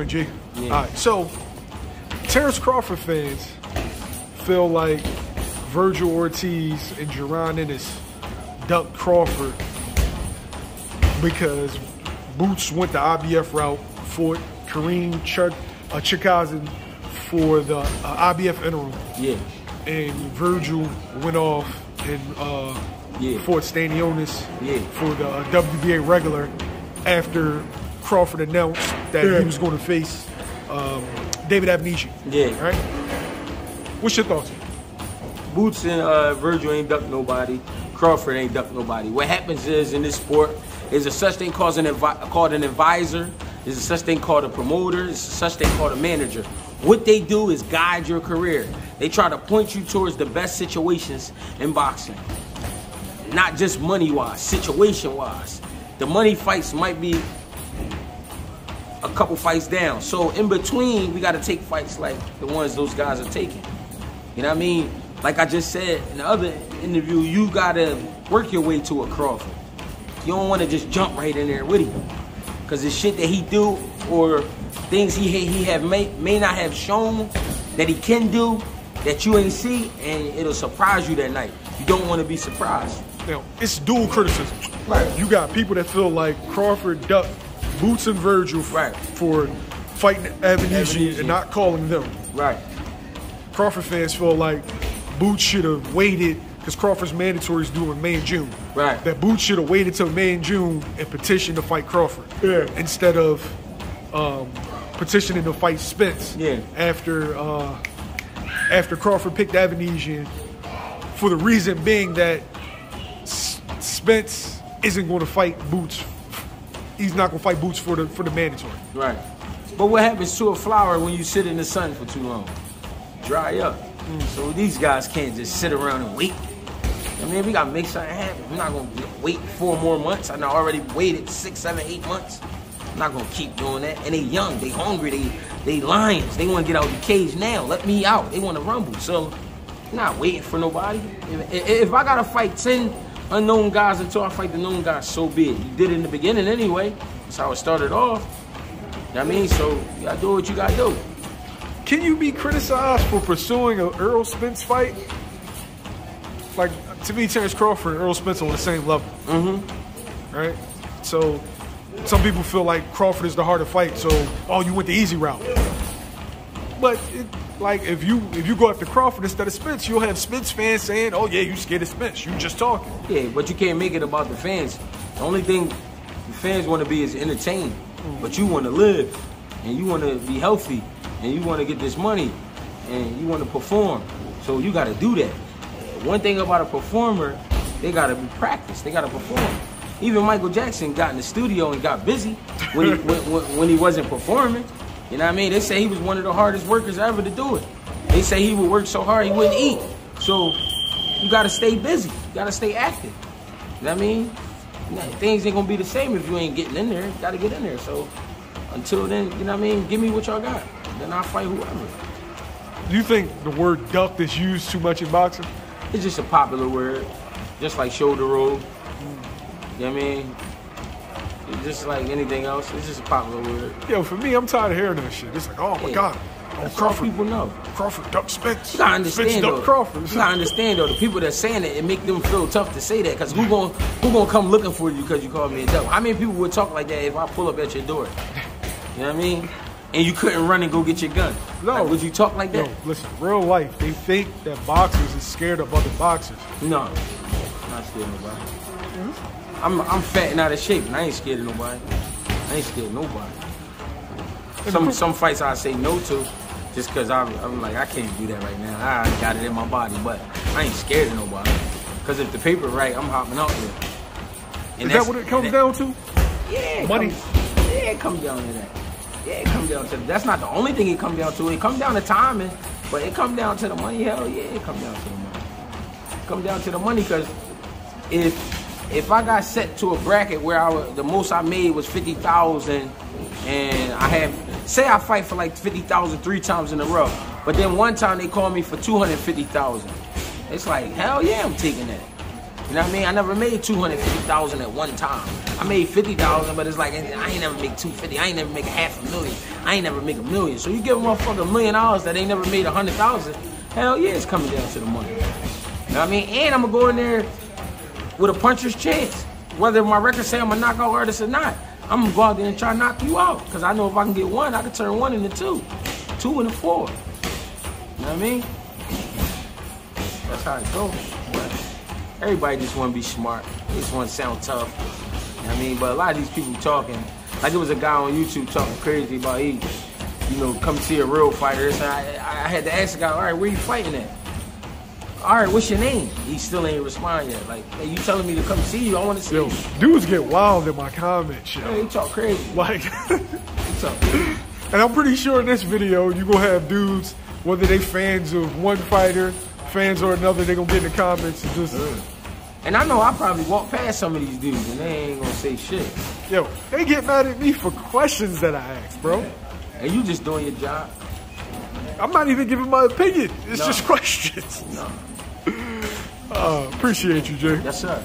G. Yeah. All right, so Terence Crawford fans feel like Vergil, Ortiz, and Jaron Ennis ducked Crawford because Boots went the IBF route, fought Kareem Chikazin for the IBF interim. Yeah. And Vergil went off and fought Stanionis for the WBA regular after Crawford announced that he was going to face David Abnesian. Yeah. Right? What's your thoughts? Boots and Vergil ain't ducked nobody. Crawford ain't ducked nobody. What happens is in this sport is a such thing called an advisor. There's a such thing called a promoter. There's a such thing called a manager. What they do is guide your career. They try to point you towards the best situations in boxing. Not just money-wise, situation-wise. The money fights might be a couple fights down. So in between, we got to take fights like the ones those guys are taking. You know what I mean? Like I just said in the other interview, you got to work your way to a Crawford. You don't want to just jump right in there with him. Because the shit that he do or things he may not have shown that he can do that you ain't see, and it'll surprise you that night. You don't want to be surprised. Now, it's dual criticism. Right. You got people that feel like Crawford ducked Boots and Vergil for fighting Abnesian and not calling them. Right. Crawford fans feel like Boots should have waited because Crawford's mandatory is due in May and June. Right. That Boots should have waited till May and June and petitioned to fight Crawford. Yeah. Instead of petitioning to fight Spence. Yeah. After Crawford picked Abnesian, for the reason being that Spence isn't going to fight Boots. He's not going to fight Boots for the mandatory. Right. But what happens to a flower when you sit in the sun for too long? Dry up. So these guys can't just sit around and wait. I mean, we got to make something happen. We're not going to wait 4 more months. I already waited 6, 7, 8 months. I'm not going to keep doing that. And they young, they hungry, they lions. They want to get out of the cage now. Let me out. They want to rumble. So I'm not waiting for nobody. If I got to fight 10 unknown guys until I fight the known guys, so be it. You did it in the beginning anyway. That's how it started off. You know what I mean? So you got to do what you got to do. Can you be criticized for pursuing an Errol Spence fight? Like, to me, Terence Crawford and Errol Spence are on the same level. Right? So some people feel like Crawford is the harder fight, so, oh, you went the easy route. But, like, if you go after Crawford instead of Spence, you'll have Spence fans saying, oh, yeah, you scared of Spence. You just talking. Yeah, but you can't make it about the fans. The only thing the fans want to be is entertained. But you want to live, and you want to be healthy, and you want to get this money, and you want to perform. So you got to do that. One thing about a performer, they got to be practiced. They got to perform. Even Michael Jackson got in the studio and got busy when he wasn't performing. You know what I mean? They say he was one of the hardest workers ever to do it. They say he would work so hard he wouldn't eat. So you got to stay busy. You got to stay active. You know what I mean? Things ain't going to be the same if you ain't getting in there. You got to get in there. So until then, you know what I mean? Give me what y'all got. Then I'll fight whoever. Do you think the word ducked is used too much in boxing? It's just a popular word. Just like shoulder roll. You know what I mean? It's just like anything else. It's just a popular word. Yo, for me, I'm tired of hearing that shit. It's like, oh my God. Oh, Crawford. People know. Crawford ducked Spence. You gotta understand, Spence ducked Crawford. You gotta understand, though, the people that saying it make them feel tough to say that. Because who gonna come looking for you because you called me a duck? How many people would talk like that if I pull up at your door? You know what I mean? And you couldn't run and go get your gun. No. Like, would you talk like that? No, listen, real life, they think that boxers is scared of other boxers. No. I'm not scared of nobody. I'm fat and out of shape, and I ain't scared of nobody. I ain't scared of nobody. Some fights I say no to just because I'm like, I can't do that right now. I got it in my body, but I ain't scared of nobody. Because if the paper right, I'm hopping out there. And is that what it comes down to? Yeah. Money? It comes down to that. Yeah, it comes down to that. That's not the only thing it comes down to. It comes down to timing, but it comes down to the money. Hell yeah, it comes down to the money. It comes down to the money because if I got set to a bracket where the most I made was 50,000, and say I fight for like 50,000 3 times in a row, but then one time they called me for 250,000. It's like, hell yeah, I'm taking that. You know what I mean? I never made $250,000 at one time. I made $50,000, but it's like I ain't never make $250,000. I ain't never make $500,000. I ain't never make $1 million. So you give a motherfucker $1 million that ain't never made $100,000. Hell yeah, it's coming down to the money. You know what I mean? And I'm gonna go in there with a puncher's chance. Whether my record say I'm a knockout artist or not, I'm gonna go out there and try to knock you out. Cause I know if I can get one, I can turn 1 into 2, 2 into 4. You know what I mean? That's how it goes. But everybody just wanna be smart. They just wanna sound tough. You know what I mean? But a lot of these people talking, like there was a guy on YouTube talking crazy about he, you know, come see a real fighter. So I had to ask the guy, all right, where you fighting at? All right, what's your name? He still ain't responding yet. Like, hey, you telling me to come see you? I want to see you. Dudes get wild in my comments, yo. Yeah, he talk crazy. Like, and I'm pretty sure in this video, you gonna have dudes, whether they fans of one fighter, fans or another, they gonna get in the comments and just... And I know I probably walk past some of these dudes and they ain't gonna say shit. Yo, they get mad at me for questions that I ask, bro. Yeah. And you just doing your job. I'm not even giving my opinion. It's just questions. No. Appreciate you, Jay. Yes, sir.